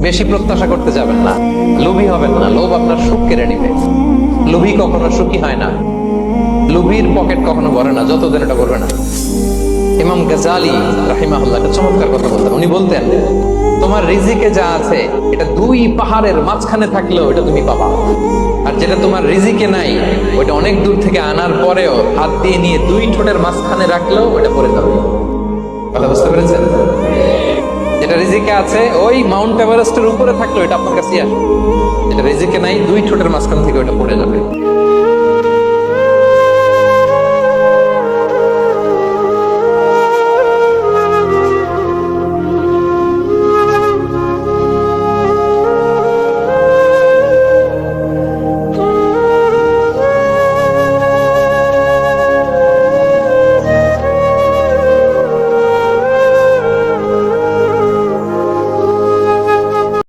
বেশি প্রত্যাশা করতে যাবেন না, লোভী হবেন না। লোভ আপনার সুখ কেড়ে নিবে। লোভী কখনো সুখী হয় না, লোভীর পকেট কখনো ভরে না যতদিন এটা করবে না। ইমাম গাজালি রাহিমাহুল্লাহ একটা চমৎকার কথা বলতেন। উনি বলতেন, তোমার রিজিকে যা আছে এটা দুই পাহাড়ের মাঝখানে থাকলেও এটা তুমি পাবা, আর যেটা তোমার রিজিকে নাই ওইটা অনেক দূর থেকে আনার পরেও হাত দিয়ে নিয়ে দুই ঠোঁটের মাঝখানে রাখলেও ওটা পড়ে যাবে। কথা বুঝতে পেরেছেন? যেটা রিজিকে আছে ওই মাউন্ট এভারেস্টের উপরে থাকলেও এটা আপনার কাছে আসবে, যেটা রিজিকে নাই দুই ঠোঁটের মাঝখান থেকে ওটা পড়ে যাবে।